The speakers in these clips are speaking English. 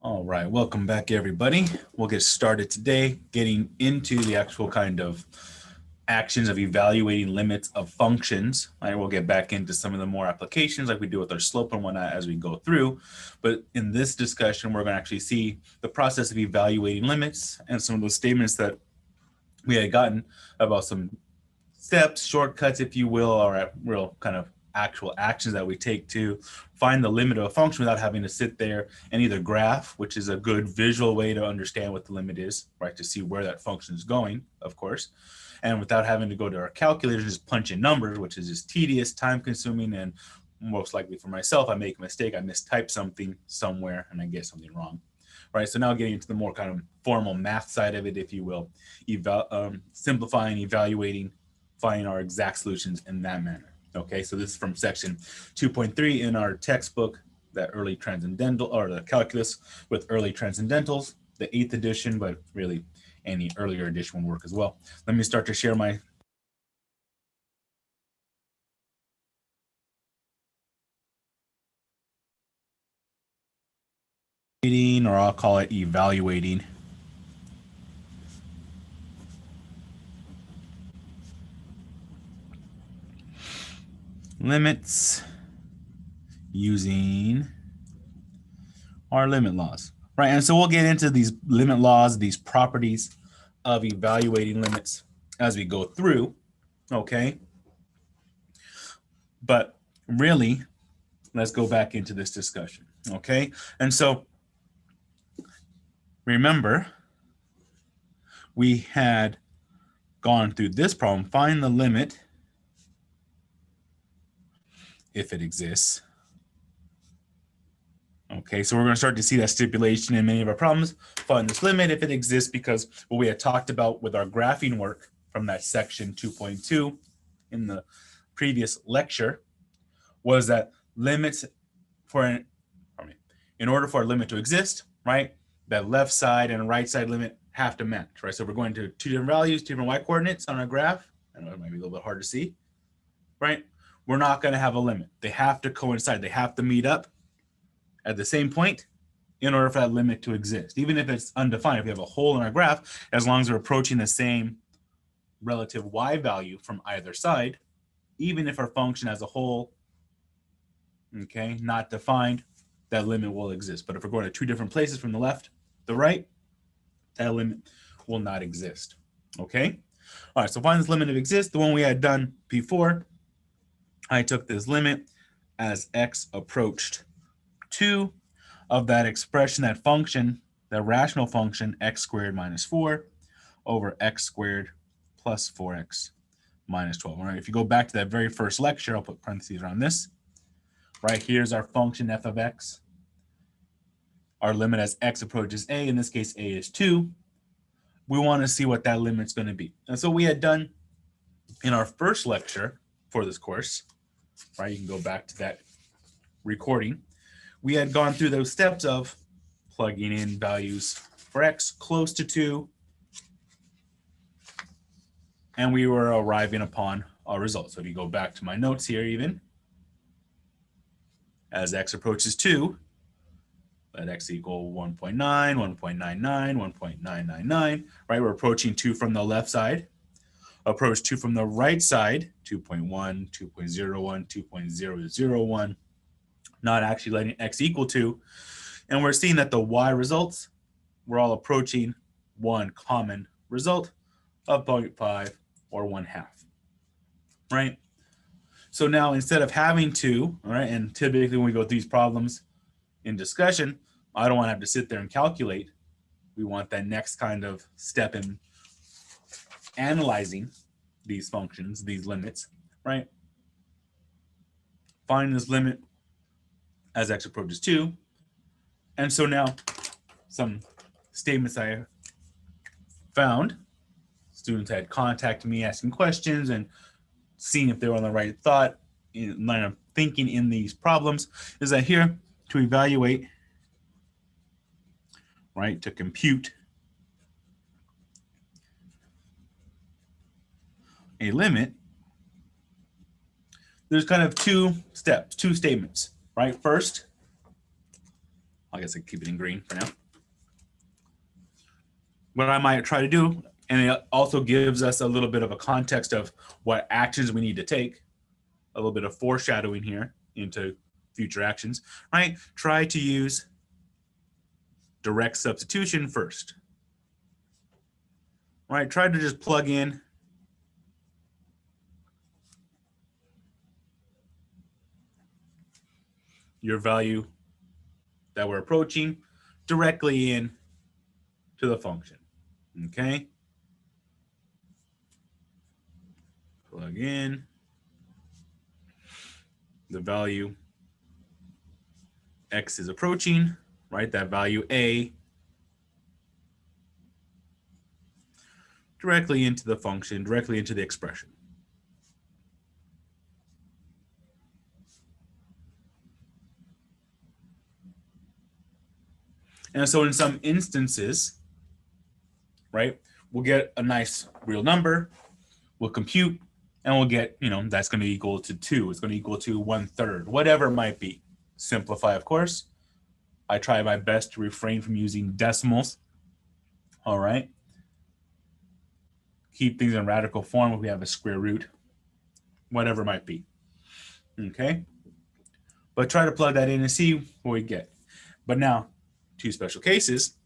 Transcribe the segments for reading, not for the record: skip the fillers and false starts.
All right, welcome back, everybody. We'll get started today getting into the actual kind of actions of evaluating limits of functions. All right, we'll get back into some of the more applications like we do with our slope and whatnot as we go through. But in this discussion, we're going to actually see the process of evaluating limits and some of those statements that we had gotten about some steps, shortcuts, if you will, or real kind of actual actions that we take to find the limit of a function without having to sit there and either graph, which is a good visual way to understand what the limit is, right, to see where that function is going, of course, and without having to go to our calculator and just punch in numbers, which is just tedious, time consuming, and most likely for myself, I make a mistake, I mistype something somewhere and I get something wrong. Right, so now getting into the more kind of formal math side of it, if you will, simplifying, evaluating, finding our exact solutions in that manner. Okay, so this is from section 2.3 in our textbook, that early transcendental, or the calculus with early transcendentals, the 8th edition, but really any earlier edition will work as well. Let me start to share my or I'll call it evaluating limits using our limit laws, right? And so we'll get into these limit laws, these properties of evaluating limits as we go through, okay? But really, let's go back into this discussion, okay? And so remember, we had gone through this problem, find the limit if it exists. Okay, so we're going to start to see that stipulation in many of our problems. Find this limit if it exists, because what we had talked about with our graphing work from that section 2.2 in the previous lecture was that limits in order for a limit to exist, right, that left side and right side limit have to match, right? So we're going to two different values, two different y coordinates on our graph. I know it might be a little bit hard to see, right? We're not going to have a limit. They have to coincide. They have to meet up at the same point in order for that limit to exist. Even if it's undefined, if we have a hole in our graph, as long as we're approaching the same relative y value from either side, even if our function as a whole, okay, not defined, that limit will exist. But if we're going to two different places from the left, the right, that limit will not exist. Okay? All right, so find this limit if it exists. The one we had done before, I took this limit as x approached 2 of that expression, that function, that rational function, x squared minus 4 over x squared plus 4x minus 12. All right, if you go back to that very first lecture, I'll put parentheses around this. Right, here's our function f of x. Our limit as x approaches a, in this case, a is 2. We want to see what that limit's going to be. And so we had done in our first lecture for this course, right, you can go back to that recording. We had gone through those steps of plugging in values for x close to 2, and we were arriving upon our result. So if you go back to my notes here, even as x approaches 2, let x equal 1.9, 1.99, 1.999, right? We're approaching 2 from the left side. Approach 2 from the right side, 2.1, 2.01, 2.001, not actually letting x equal 2. And we're seeing that the y results, we're all approaching one common result of 0.5 or 1/2, right? So now instead of having to, all right, and typically when we go through these problems in discussion, I don't want to have to sit there and calculate. We want that next kind of step in analyzing these functions, these limits, right? Find this limit as x approaches 2. And so now some statements I found, students had contacted me asking questions and seeing if they were on the right thought, in line of thinking in these problems, is that here to evaluate, right, to compute a limit, there's kind of two steps, two statements, right? First, I guess I keep it in green for now. What I might try to do, and it also gives us a little bit of a context of what actions we need to take, a little bit of foreshadowing here into future actions, right? Try to use direct substitution first, right? Try to just plug in your value that we're approaching directly in to the function, okay? Plug in the value x is approaching, right? That value a directly into the function, directly into the expression. And so in some instances, right, we'll get a nice real number, we'll compute, and we'll get, that's going to equal to 2. It's going to equal to 1/3, whatever it might be. Simplify, of course. I try my best to refrain from using decimals. All right. Keep things in radical form if we have a square root, whatever it might be. Okay. But try to plug that in and see what we get. But now, two special cases.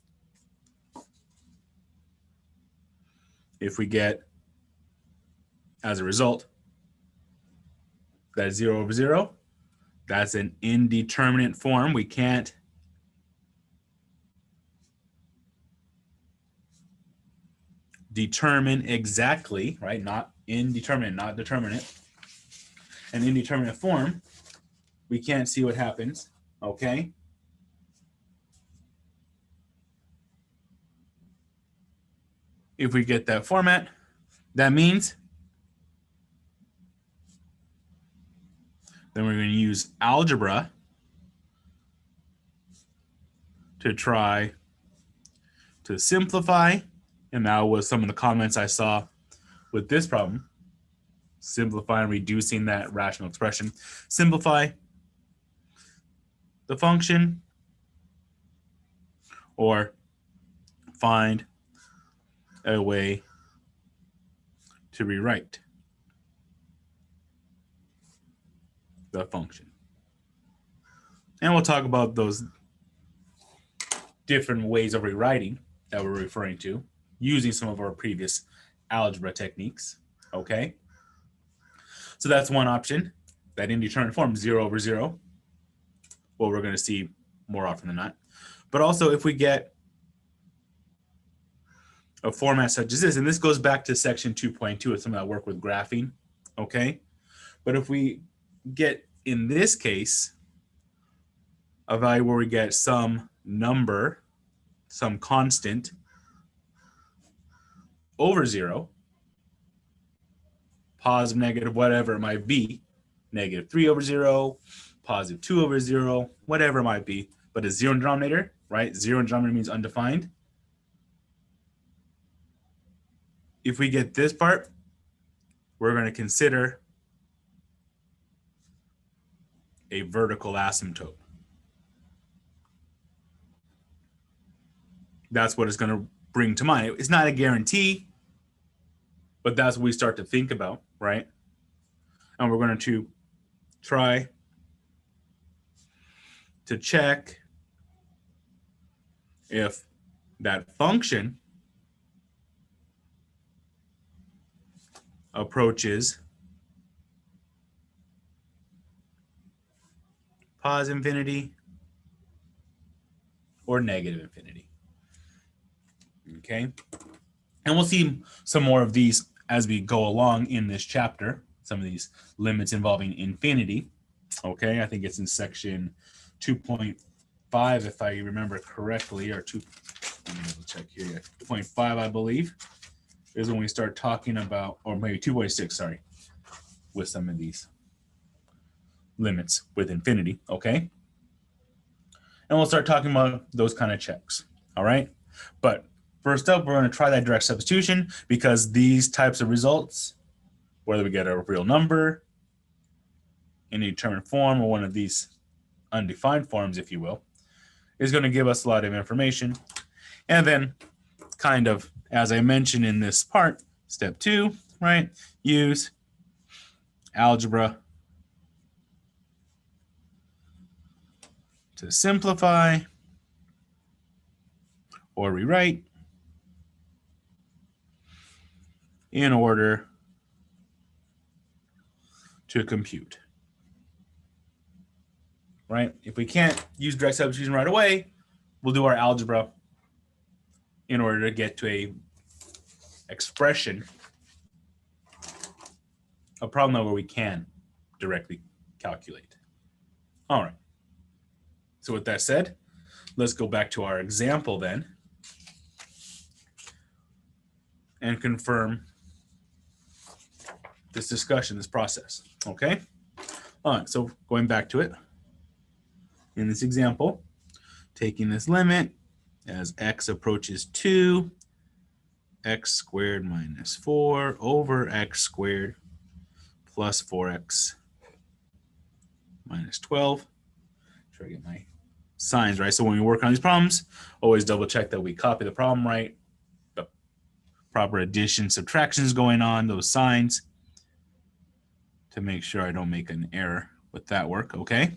If we get, as a result, that 0 over 0, that's an indeterminate form. We can't determine exactly, right? Not indeterminate, not determinate. An indeterminate form, we can't see what happens, okay? If we get that format, that means then we're going to use algebra to try to simplify. And that was some of the comments I saw with this problem. Simplify and reducing that rational expression. Simplify the function or find a way to rewrite the function. And we'll talk about those different ways of rewriting that we're referring to using some of our previous algebra techniques, okay? So that's one option, that indeterminate form, 0 over 0, what we're going to see more often than not. But also if we get a format such as this, and this goes back to section 2.2 of some of that work with graphing, okay? But if we get, in this case, a value where we get some number, some constant over 0, positive, negative, whatever it might be, negative 3 over 0, positive 2 over 0, whatever it might be, but a 0 in denominator, right? 0 in denominator means undefined. If we get this part, we're going to consider a vertical asymptote. That's what it's going to bring to mind. It's not a guarantee, but that's what we start to think about, right? And we're going to try to check if that function approaches positive infinity or negative infinity. Okay, and we'll see some more of these as we go along in this chapter, some of these limits involving infinity. Okay, I think it's in section 2.5 if I remember correctly, or let me double check here. Yeah, 2.5 I believe is when we start talking about, or maybe 2.6, sorry, with some of these limits with infinity, okay? And we'll start talking about those kind of checks, all right? But first up, we're going to try that direct substitution, because these types of results, whether we get a real number, an indeterminate form, or one of these undefined forms, if you will, is going to give us a lot of information. And then kind of, as I mentioned in this part, step 2, right? Use algebra to simplify or rewrite in order to compute, right? If we can't use direct substitution right away, we'll do our algebra in order to get to a expression, a problem where we can directly calculate. All right. So with that said, let's go back to our example then and confirm this discussion, this process, okay? All right, so going back to it, in this example, taking this limit as x approaches 2, x squared minus 4 over x squared plus 4x minus 12. Try to get my signs right. So when we work on these problems, always double check that we copy the problem right, the proper addition, subtraction is going on, those signs, to make sure I don't make an error with that work, okay?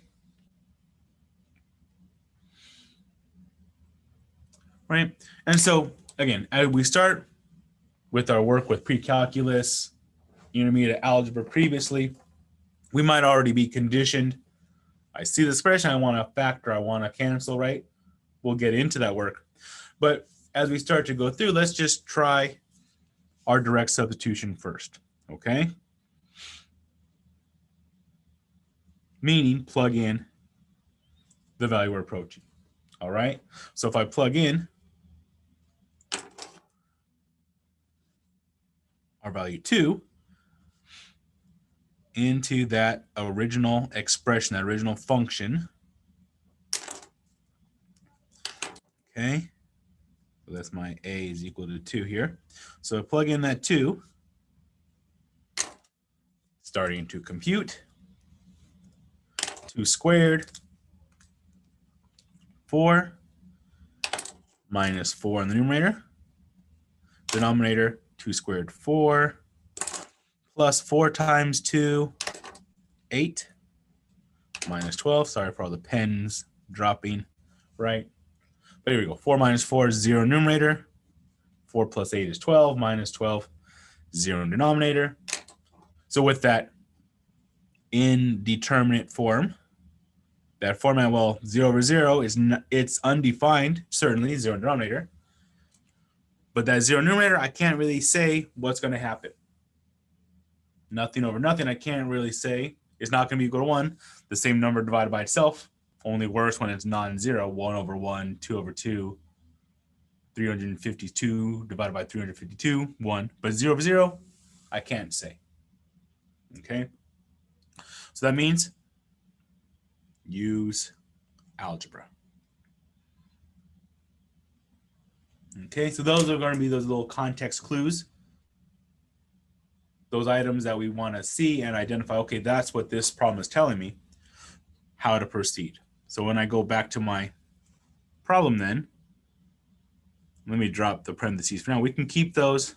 Right, and so again, as we start with our work with pre-calculus, intermediate algebra previously, we might already be conditioned. I see the expression, I want to factor, I want to cancel, right? We'll get into that work. But as we start to go through, let's just try our direct substitution first, okay? Meaning plug in the value we're approaching, all right? So if I plug in our value 2 into that original expression, that original function, okay? So that's my a is equal to 2 here. So I plug in that 2, starting to compute. 2 squared, 4, minus 4 in the numerator. Denominator, 2 squared, 4, plus 4 times 2, 8, minus 12. Sorry for all the pens dropping, right? But here we go. 4 minus 4 is 0 numerator. 4 plus 8 is 12, minus 12, 0 in denominator. So with that indeterminate form, that format, well, 0 over 0 is it's undefined, certainly 0 in denominator. But that 0 numerator, I can't really say what's going to happen. Nothing over nothing, I can't really say. It's not going to be equal to 1. The same number divided by itself, only worse when it's non-zero. 1 over 1, 2 over 2, 352 divided by 352, 1. But 0 over 0, I can't say. Okay? So that means use algebra. Okay, so those are going to be those little context clues. Those items that we want to see and identify, okay, that's what this problem is telling me, how to proceed. So when I go back to my problem then, let me drop the parentheses for now. We can keep those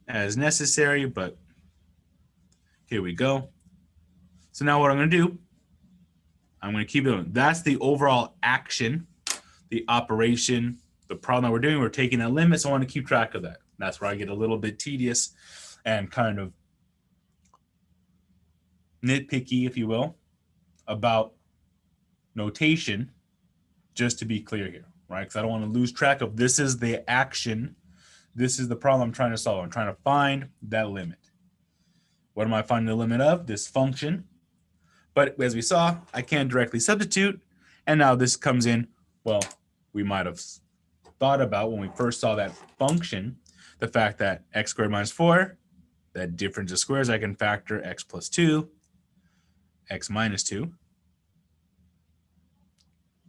as necessary, but here we go. So now what I'm going to do, I'm going to keep it on. That's the overall action, the operation, the problem that we're doing. We're taking a limit, so I want to keep track of that. That's where I get a little bit tedious and kind of nitpicky, if you will, about notation, just to be clear here, right? Because I don't want to lose track of this is the action, this is the problem I'm trying to solve. I'm trying to find that limit. What am I finding the limit of? This function. But as we saw, I can't directly substitute. And now this comes in, well, we might have thought about when we first saw that function, the fact that x squared minus 4, that difference of squares, I can factor x plus 2, x minus 2,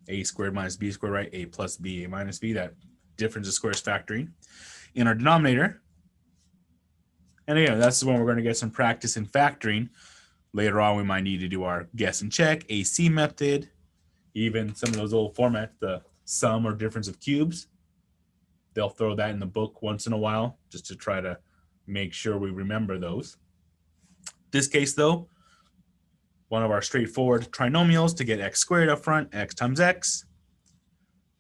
a squared minus b squared, right? A plus b, a minus b, that difference of squares factoring in our denominator. And again, that's when we're going to get some practice in factoring. Later on, we might need to do our guess and check, AC method, Even some of those old formats, the sum or difference of cubes, they'll throw that in the book once in a while just to try to make sure we remember those. This case, though, one of our straightforward trinomials to get x squared up front, x times x.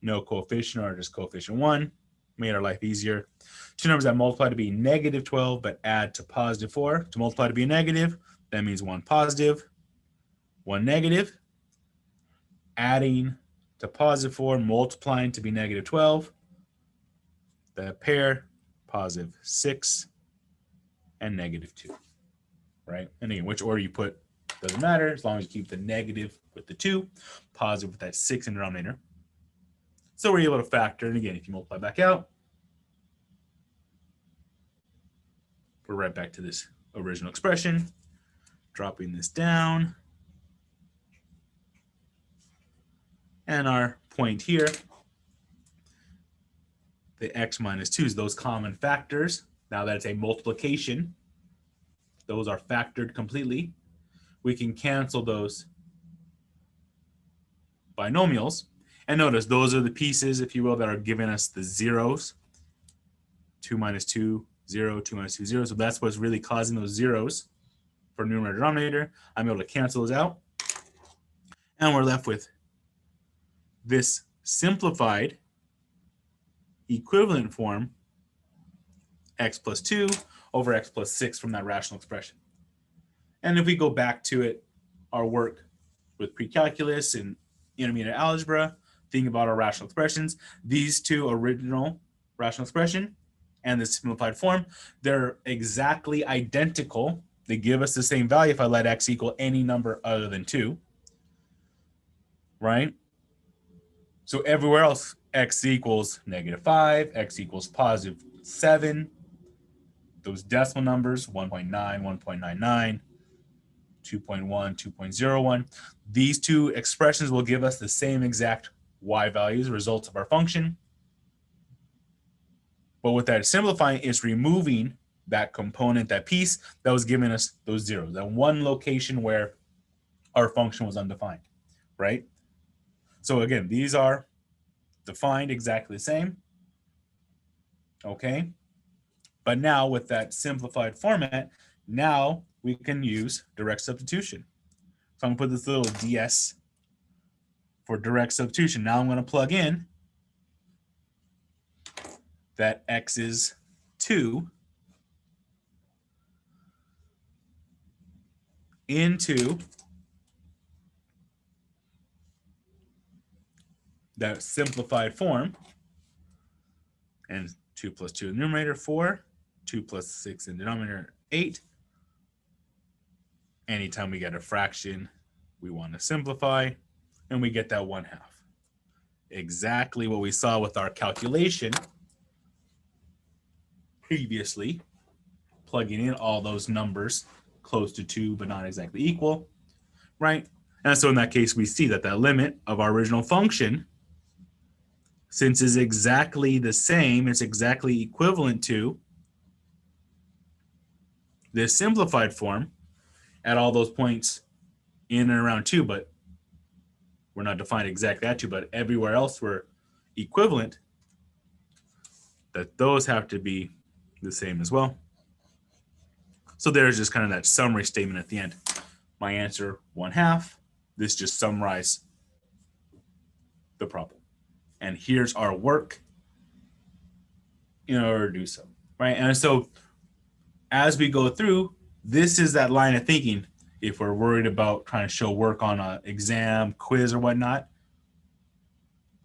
No coefficient or just coefficient 1. Made our life easier. Two numbers that multiply to be negative 12 but add to positive 4. To multiply to be negative, that means one positive, one negative. Adding to positive 4, multiplying to be negative 12. The pair, positive 6 and negative 2. Right? And again, which order you put doesn't matter as long as you keep the negative with the 2, positive with that 6 in the denominator. So we're able to factor, and again, if you multiply back out, we're right back to this original expression. Dropping this down. And our point here, the x minus 2 is those common factors. Now that it's a multiplication, those are factored completely. We can cancel those binomials. And notice those are the pieces, if you will, that are giving us the zeros. 2 minus 2, 0, 2 minus 2, 0. So that's what's really causing those zeros for numerator denominator. I'm able to cancel those out. And we're left with this simplified equivalent form, x plus 2 over x plus 6 from that rational expression. And if we go back to it, our work with pre-calculus and intermediate algebra, thinking about our rational expressions, these two original rational expression and the simplified form, they're exactly identical. They give us the same value if I let x equal any number other than 2, right? So everywhere else, x equals negative 5, x equals positive 7. Those decimal numbers, 1.9, 1.99, 2.1, 2.01. These two expressions will give us the same exact y values, results of our function. But with that simplifying, it's removing that component, that piece that was giving us those zeros, that one location where our function was undefined, right? So again, these are defined exactly the same, okay? But now with that simplified format, now we can use direct substitution. So I'm gonna put this little ds for direct substitution. Now I'm gonna plug in that x is 2 into that simplified form, and 2 plus 2 in the numerator, 4, 2 plus 6 in the denominator, 8. Anytime we get a fraction, we want to simplify, and we get that 1/2. Exactly what we saw with our calculation previously, plugging in all those numbers close to 2 but not exactly equal, right? And so in that case, we see that that limit of our original function, since is exactly the same, it's exactly equivalent to this simplified form at all those points in and around 2, but we're not defined exactly at 2, but everywhere else we're equivalent, that those have to be the same as well. So there's just kind of that summary statement at the end. My answer, 1/2. This just summarizes the problem. And here's our work in order to do so, right? And so as we go through, this is that line of thinking. If we're worried about trying to show work on an exam, quiz, or whatnot,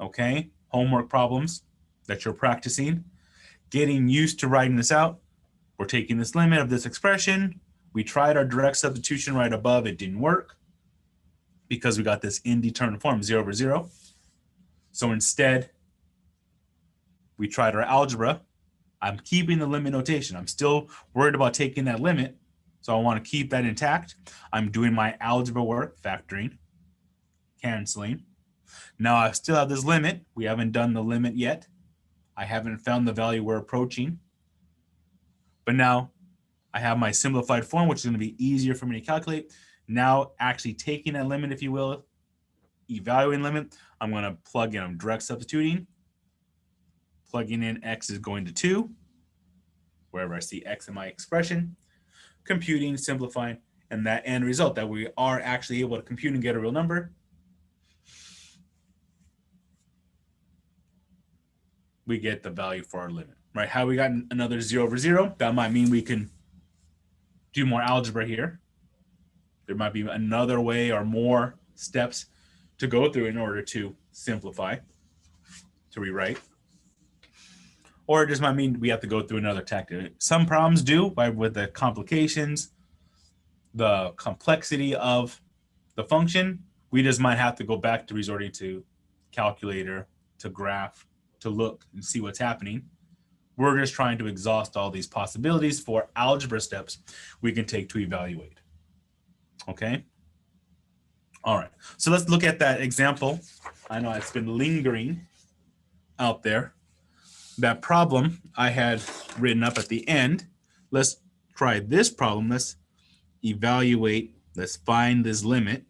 okay, homework problems that you're practicing, getting used to writing this out. We're taking this limit of this expression. We tried our direct substitution right above. It didn't work because we got this indeterminate form, 0 over 0. So instead, we tried our algebra. I'm keeping the limit notation. I'm still worried about taking that limit, so I want to keep that intact. I'm doing my algebra work, factoring, canceling. Now I still have this limit. We haven't done the limit yet. I haven't found the value we're approaching. But now I have my simplified form, which is going to be easier for me to calculate. Now actually taking that limit, if you will, evaluating limit, I'm going to plug in, I'm direct substituting. Plugging in x is going to 2, wherever I see x in my expression. Computing, simplifying, and that end result that we are actually able to compute and get a real number, we get the value for our limit, right? How we got another 0 over 0, that might mean we can do more algebra here. There might be another way or more steps to go through in order to simplify, to rewrite. Or it just might mean we have to go through another tactic. Some problems do, with the complications, the complexity of the function, we just might have to go back to resorting to calculator, to graph, to look and see what's happening. We're just trying to exhaust all these possibilities for algebra steps we can take to evaluate. Okay? All right. So let's look at that example. I know it's been lingering out there. That problem I had written up at the end. Let's try this problem. Let's evaluate. Let's find this limit.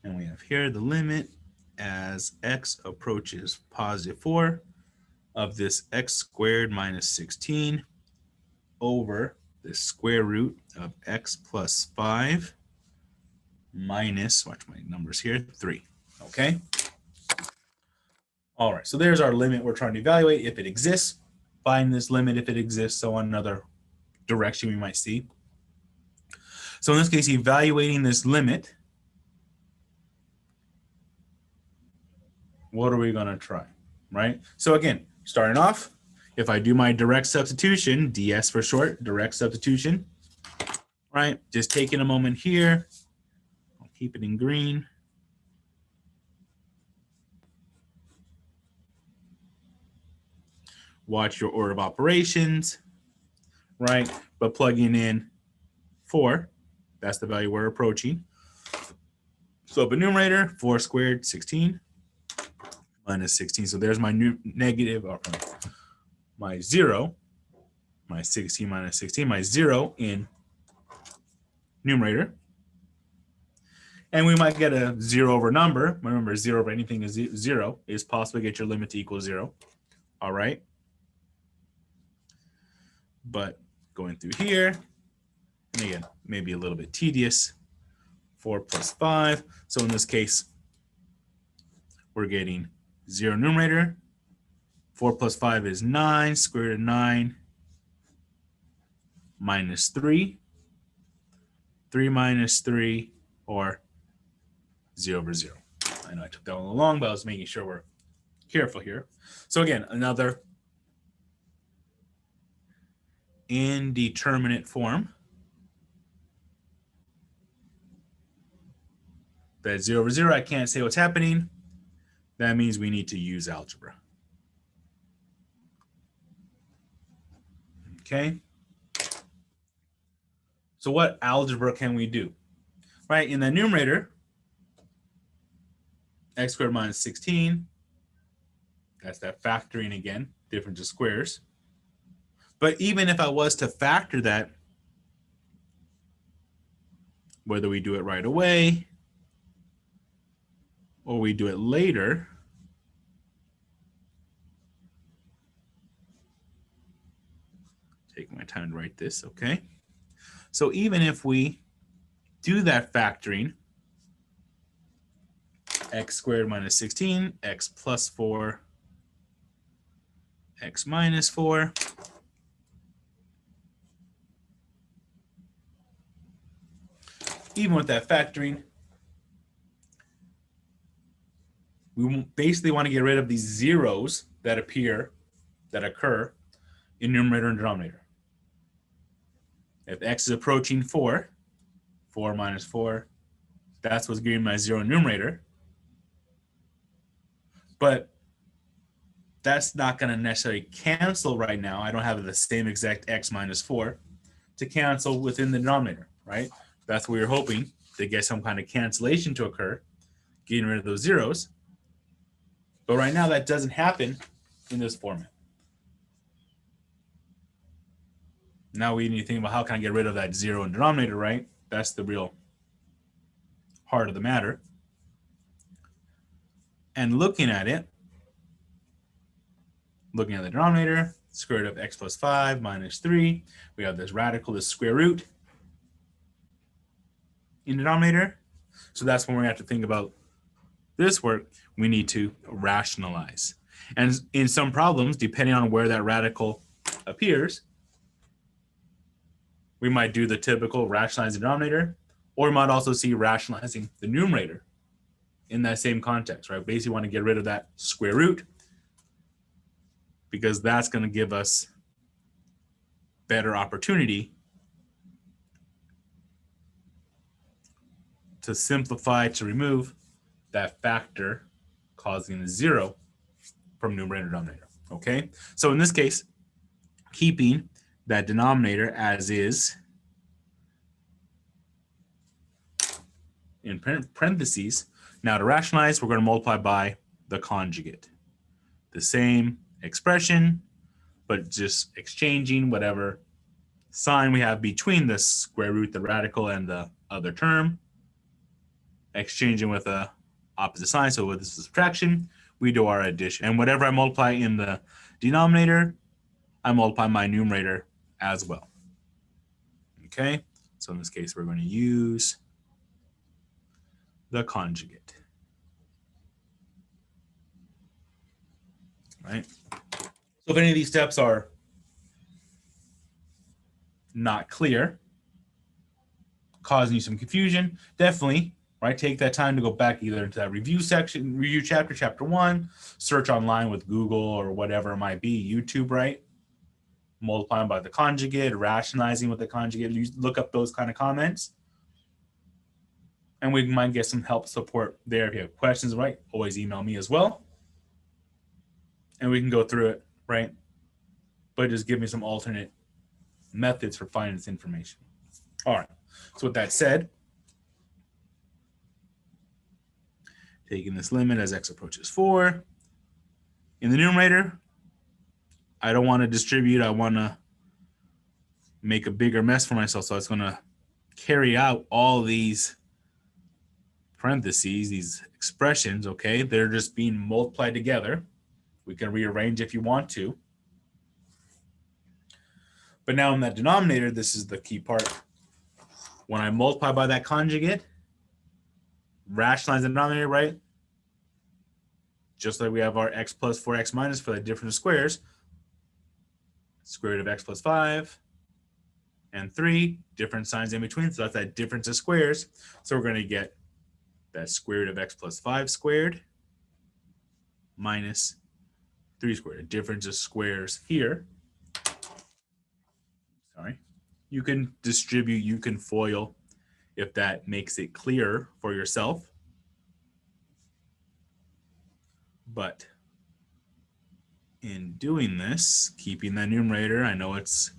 And we have here the limit as x approaches positive 4 of this x squared minus 16 over the square root of x plus 5 minus, watch my numbers here, 3. Okay? All right, so there's our limit we're trying to evaluate if it exists. Find this limit if it exists, so another direction we might see. So in this case, evaluating this limit, what are we going to try, right? So again, starting off, if I do my direct substitution, DS for short, direct substitution, right? Just taking a moment here. I'll keep it in green. Watch your order of operations, right? But plugging in 4, that's the value we're approaching. So up a numerator, 4 squared, 16, minus 16. So there's my new negative, or my 0, my 16 minus 16, my 0 in numerator. And we might get a 0 over number. Remember, 0 over anything is 0. It's possible to get your limit to equal 0. All right. But going through here, and again, maybe a little bit tedious, 4 plus 5. So in this case, we're getting 0 numerator. 4 plus 5 is 9, square root of 9 minus 3. 3 minus 3, or 0 over 0. I know I took that one a little long, but I was making sure we're careful here. So again, another indeterminate form. That 0 over 0, I can't say what's happening. That means we need to use algebra. Okay. So what algebra can we do? Right, in the numerator, x squared minus 16. That's that factoring again, difference of squares. But even if I was to factor that, whether we do it right away or we do it later, take my time to write this, okay? So even if we do that factoring, x squared minus 16, x plus 4, x minus 4. Even with that factoring, we basically want to get rid of these zeros that occur in numerator and denominator. If x is approaching 4, 4 minus 4, that's what's giving my 0 numerator. But that's not going to necessarily cancel right now. I don't have the same exact x minus 4 to cancel within the denominator, right? That's what we're hoping, to get some kind of cancellation to occur, getting rid of those zeros. But right now that doesn't happen in this format. Now we need to think about how can I get rid of that 0 in denominator, right? That's the real heart of the matter. And looking at it, looking at the denominator, square root of x plus 5 minus 3. We have this radical, this square root in the denominator. So that's when we're going to have to think about this work. We need to rationalize. And in some problems, depending on where that radical appears, we might do the typical rationalize the denominator, or we might also see rationalizing the numerator in that same context, right? Basically want to get rid of that square root because that's going to give us better opportunity to simplify, to remove that factor causing a 0 from numerator to denominator, okay? So in this case, keeping that denominator as is in parentheses. Now to rationalize, we're going to multiply by the conjugate. The same expression, but just exchanging whatever sign we have between the square root, the radical, and the other term, exchanging with a opposite sign. So with this subtraction, we do our addition. And whatever I multiply in the denominator, I multiply my numerator as well. Okay, so in this case, we're going to use the conjugate. Right? So if any of these steps are not clear, causing you some confusion, definitely, right, take that time to go back either into that review section, review chapter 1, search online with Google or whatever it might be, YouTube, right? Multiplying by the conjugate, rationalizing with the conjugate, you look up those kind of comments. And we might get some help, support there. If you have questions, right, always email me as well. And we can go through it, right? But just give me some alternate methods for finding this information. All right. So with that said, taking this limit as x approaches 4. In the numerator, I don't want to distribute. I want to make a bigger mess for myself. So it's going to carry out all these parentheses, these expressions, okay? They're just being multiplied together. We can rearrange if you want to. But now in that denominator, this is the key part. When I multiply by that conjugate, rationalize the denominator, right? Just like we have our x plus 4x minus for the difference of squares. Square root of x plus 5 and 3, different signs in between. So that's that difference of squares. So we're going to get that square root of x plus 5 squared minus 3 squared. A difference of squares here. Sorry. You can distribute, you can FOIL if that makes it clearer for yourself. But in doing this, keeping the numerator, I know it's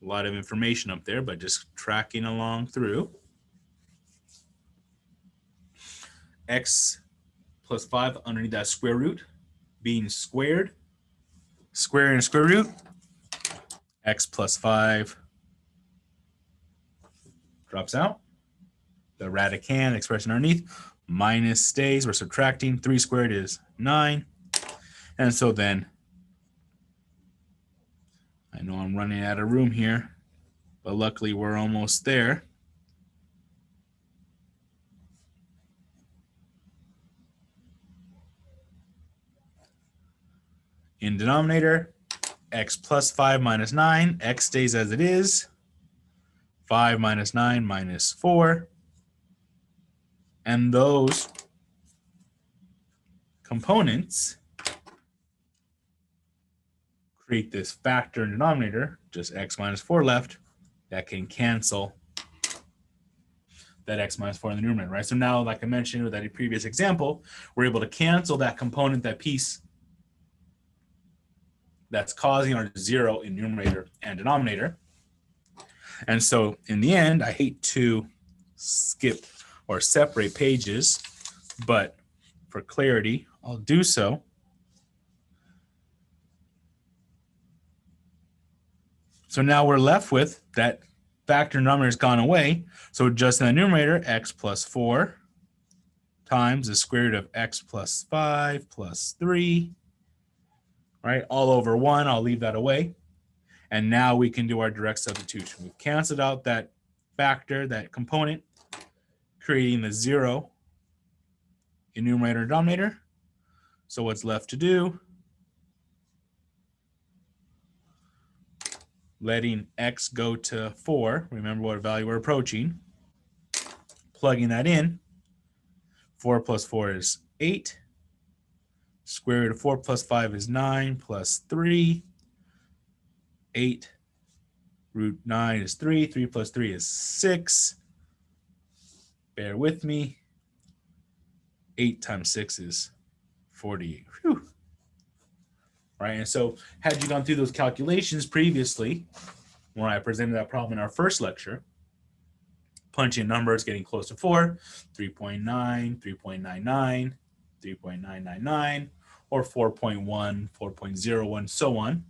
a lot of information up there, but just tracking along through. X plus 5 underneath that square root being squared. Square and square root. X plus 5 drops out. The radicand expression underneath. Minus stays. We're subtracting. 3 squared is 9. And so then, I know I'm running out of room here, but luckily we're almost there. In denominator, x plus 5 minus 9, x stays as it is. 5 minus 9 minus 4. And those components create this factor in denominator, just x minus 4 left, that can cancel that x minus 4 in the numerator, right? So now, like I mentioned with that previous example, we're able to cancel that component, that piece that's causing our 0 in numerator and denominator. And so in the end, I hate to skip or separate pages, but for clarity, I'll do so. So now we're left with that factor number has gone away. So just in the numerator, x plus 4 times the square root of x plus 5 plus 3, right? All over 1, I'll leave that away. And now we can do our direct substitution. We've canceled out that factor, that component, creating the 0 in numerator and denominator. So what's left to do? Letting x go to 4. Remember what value we're approaching. Plugging that in. 4 plus 4 is 8. Square root of 4 plus 5 is 9 plus 3. 8 root 9 is 3. 3 plus 3 is 6. Bear with me. 8 times 6 is 48. Whew. Right, and so had you gone through those calculations previously, when I presented that problem in our first lecture, punching numbers, getting close to 4, 3.9, 3.99, 3.999, or 4.1, 4.01, so on,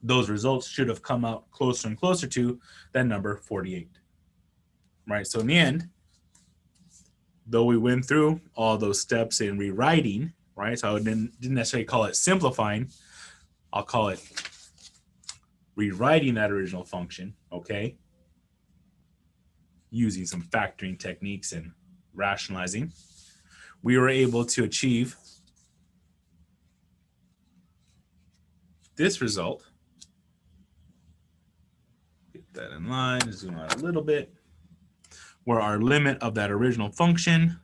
those results should have come out closer and closer to that number 48. Right, so in the end, though we went through all those steps in rewriting, right, so I didn't necessarily call it simplifying, I'll call it rewriting that original function, okay, using some factoring techniques and rationalizing, we were able to achieve this result. Get that in line, zoom out a little bit, where our limit of that original function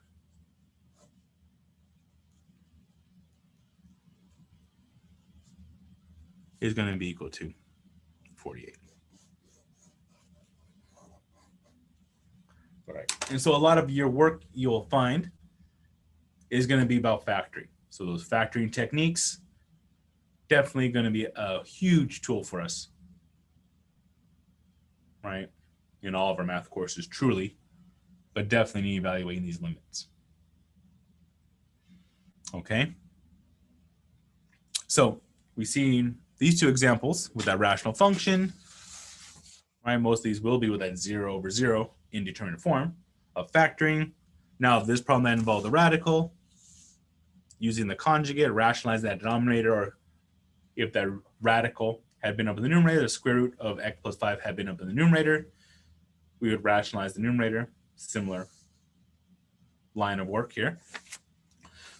is going to be equal to 48. All right. And so a lot of your work you'll find is going to be about factoring. So those factoring techniques, definitely going to be a huge tool for us, right, in all of our math courses, truly, but definitely need evaluating these limits. Okay. So we've seen these two examples with that rational function, right? Most of these will be with that 0 over 0 indeterminate form of factoring. Now, if this problem that involved a radical, using the conjugate, rationalize that denominator, or if that radical had been up in the numerator, the square root of x plus 5 had been up in the numerator, we would rationalize the numerator. Similar line of work here.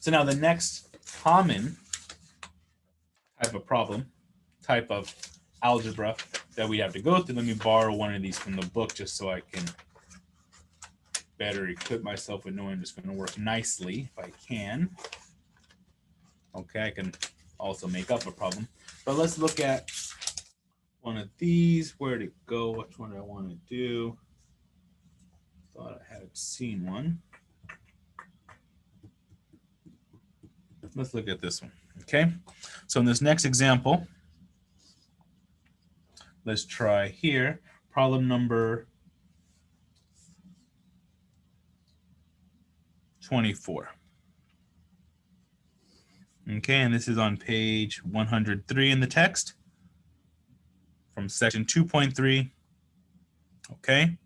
So now the next common type of problem, type of algebra that we have to go through, let me borrow one of these from the book just so I can better equip myself with knowing it's going to work nicely if I can. Okay, I can also make up a problem. But let's look at one of these. Where'd it go? Which one do I want to do? Thought I had seen one. Let's look at this one. Okay, so in this next example, let's try here. Problem number 24. Okay, and this is on page 103 in the text from section 2.3. Okay,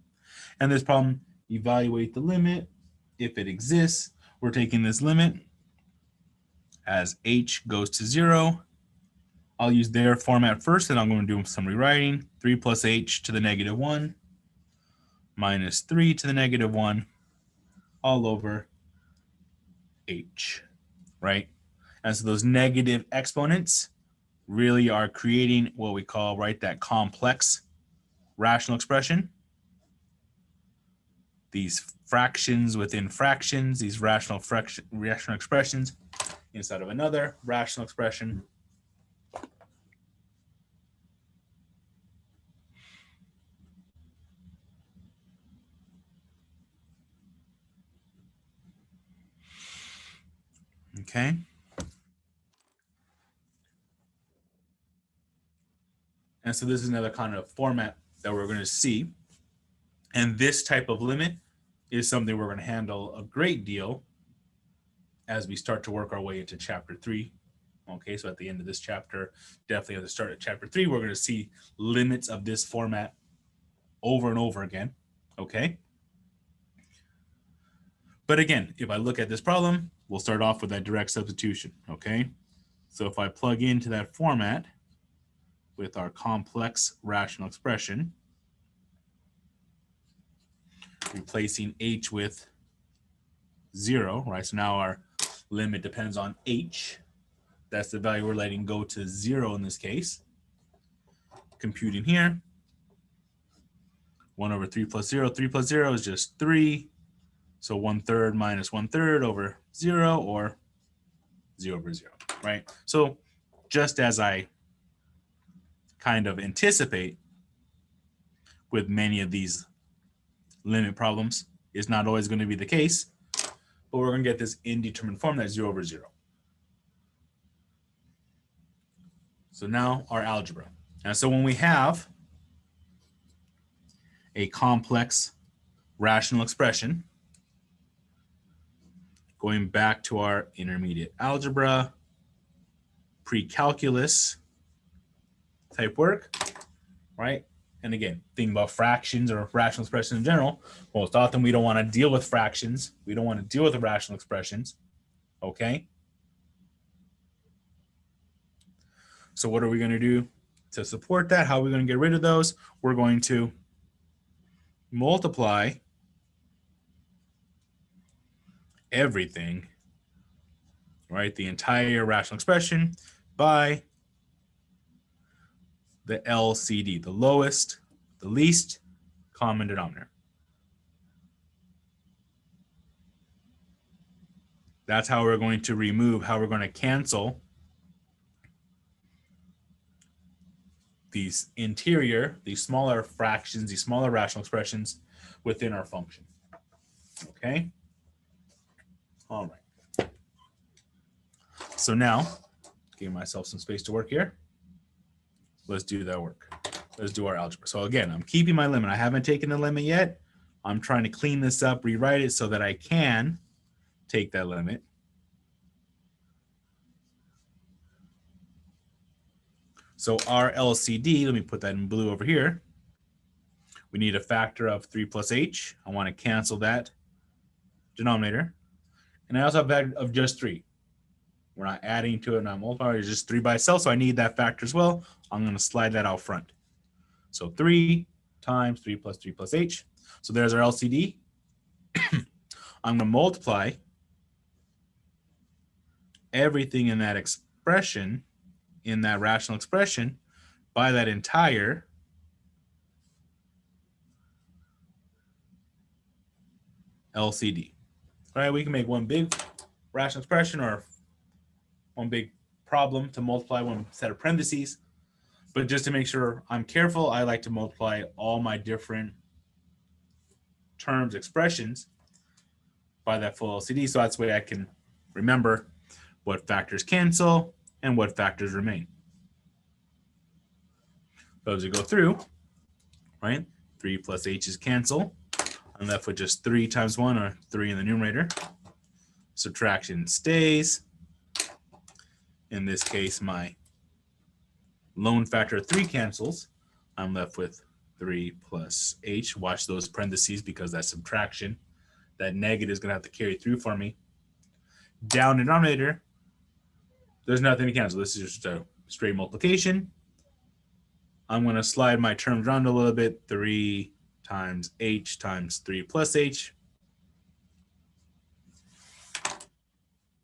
and this problem, evaluate the limit. If it exists, we're taking this limit as h goes to 0. I'll use their format first, and I'm going to do some rewriting. 3 plus h to the negative 1 minus 3 to the negative 1 all over h, right? And so those negative exponents really are creating what we call, right, that complex rational expression. These fractions within fractions, these rational expressions inside of another rational expression. Okay. And so this is another kind of format that we're going to see. And this type of limit is something we're going to handle a great deal as we start to work our way into chapter 3 Okay, so at the end of this chapter, definitely at the start of chapter 3, we're going to see limits of this format over and over again. Okay. But again, if I look at this problem, we'll start off with that direct substitution. Okay. So if I plug into that format with our complex rational expression, replacing h with 0, right? So now our limit depends on h. That's the value we're letting go to 0 in this case. Computing here, 1 over 3 plus 0. 3 plus 0 is just 3. So 1/3 minus 1/3 over 0, or 0 over 0, right? So just as I kind of anticipate with many of these limit problems, it's not always going to be the case, but we're going to get this indeterminate form that's 0 over 0. So now our algebra. And so when we have a complex rational expression, going back to our intermediate algebra, pre-calculus type work, right? And again, thinking about fractions or rational expressions in general, most often we don't want to deal with fractions. We don't want to deal with the rational expressions, okay? So what are we going to do to support that? How are we going to get rid of those? We're going to multiply everything, right? The entire rational expression by the LCD, the least common denominator. That's how we're going to remove, how we're going to cancel these these smaller fractions, these smaller rational expressions within our function. Okay? All right. So now, give myself some space to work here. Let's do that work. Let's do our algebra. So again, I'm keeping my limit. I haven't taken the limit yet. I'm trying to clean this up, rewrite it so that I can take that limit. So our LCD, let me put that in blue over here. We need a factor of 3 plus h. I want to cancel that denominator. And I also have a factor of just 3. We're not adding to it, not multiplying. It's just 3 by itself, so I need that factor as well. I'm going to slide that out front. So 3 times 3 plus h. So there's our LCD. I'm going to multiply everything in that expression, in that rational expression, by that entire LCD. All right, we can make one big rational expression or one big problem to multiply one set of parentheses. But just to make sure I'm careful, I like to multiply all my different terms, expressions, by that full LCD. So that's the way I can remember what factors cancel and what factors remain. So as we go through, right, 3 plus h's cancel. I'm left with just 3 times 1, or 3 in the numerator. Subtraction stays. In this case, my lone factor of 3 cancels. I'm left with 3 plus h. Watch those parentheses because that's subtraction. That negative is going to have to carry through for me. Down denominator, there's nothing to cancel. This is just a straight multiplication. I'm going to slide my terms around a little bit. 3 times h times 3 plus h.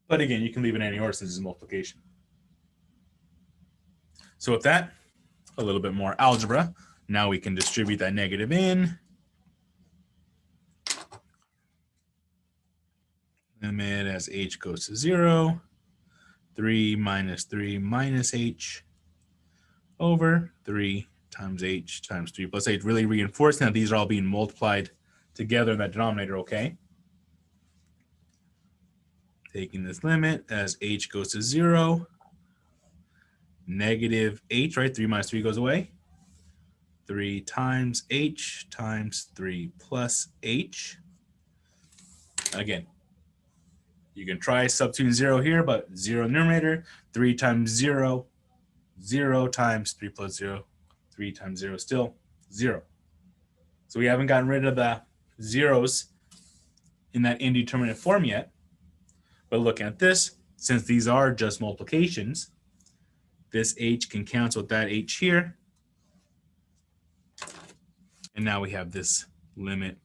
But again, you can leave it in any order since it's multiplication. So with that, a little bit more algebra. Now we can distribute that negative in. Limit as h goes to 0. 3 minus h over 3 times h times 3 plus h. Really reinforcing that these are all being multiplied together in that denominator, okay? Taking this limit as h goes to 0. Negative h, right? 3 minus 3 goes away. 3 times h times 3 plus h. Again, You can try substituting 0 here, but 0 numerator, 3 times 0, 0 times 3 plus 0, 3 times 0, still 0. So we haven't gotten rid of the zeros in that indeterminate form yet. But looking at this, since these are just multiplications, this h can cancel with that h here. And now we have this limit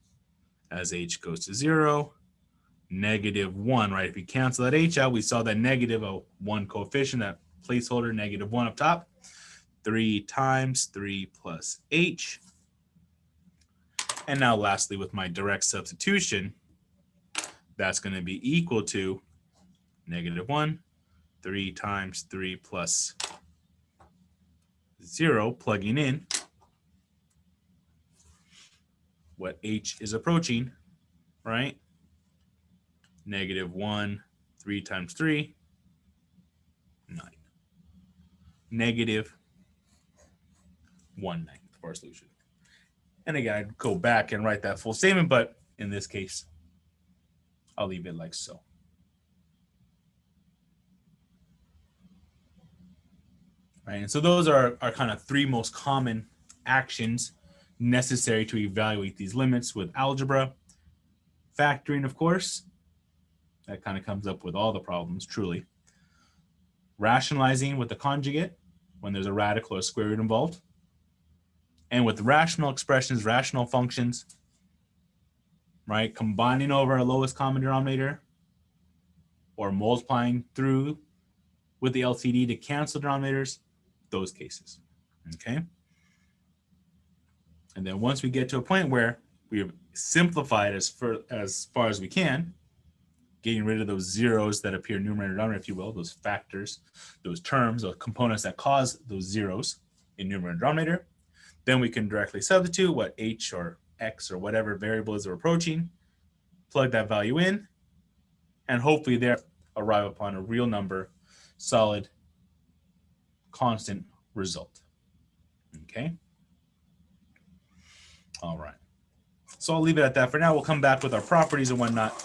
as h goes to 0, -1, right? If we cancel that h out, we saw that negative a 1 coefficient, that placeholder, -1 up top. 3 times 3 plus h. And now lastly, with my direct substitution, that's going to be equal to -1, 3 times 3 plus 0, plugging in what h is approaching, right? -1, 3 times 3, 9. -1/9 for our solution. And again, I'd go back and write that full statement, but in this case, I'll leave it like so. Right, and so those are our kind of 3 most common actions necessary to evaluate these limits with algebra. Factoring, of course, that kind of comes up with all the problems, truly. Rationalizing with the conjugate when there's a radical or square root involved. And with rational expressions, rational functions, right, combining over a lowest common denominator or multiplying through with the LCD to cancel denominators, those cases, okay? And then once we get to a point where we have simplified as far as we can, getting rid of those zeros that appear numerator and denominator, if you will, those factors, those terms, those components that cause those zeros in numerator and denominator, then we can directly substitute what h or x or whatever variable is we're approaching, plug that value in, and hopefully there arrive upon a real number, solid, constant result. Okay? All right. So I'll leave it at that for now. We'll come back with our properties and whatnot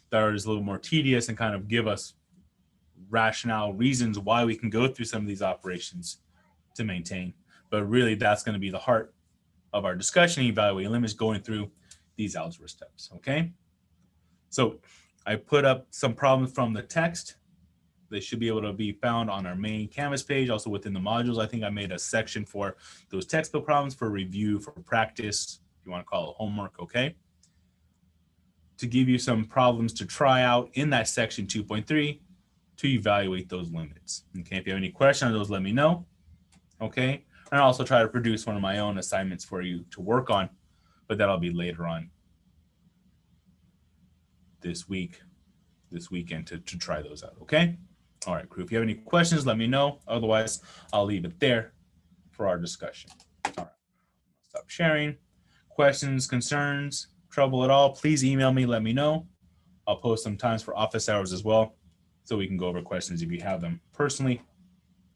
that are just a little more tedious and kind of give us rationale reasons why we can go through some of these operations to maintain. But really, that's going to be the heart of our discussion, evaluating limits, going through these algebra steps, okay? So I put up some problems from the text. They should be able to be found on our main Canvas page, also within the modules. I think I made a section for those textbook problems for review, for practice, if you want to call it homework, okay? To give you some problems to try out in that section 2.3 to evaluate those limits, okay? If you have any questions on those, let me know, okay? And I'll also try to produce one of my own assignments for you to work on, but that'll be later on this weekend to try those out, okay? All right, crew, if you have any questions, let me know. Otherwise, I'll leave it there for our discussion. All right, stop sharing. Questions, concerns, trouble at all, please email me, let me know. I'll post some times for office hours as well, so we can go over questions if you have them personally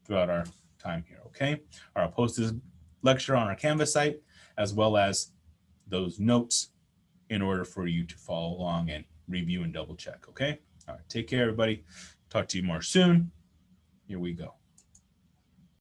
throughout our time here, okay? Or I'll post this lecture on our Canvas site, as well as those notes in order for you to follow along and review and double check, okay? All right, take care, everybody. Talk to you more soon. Here we go.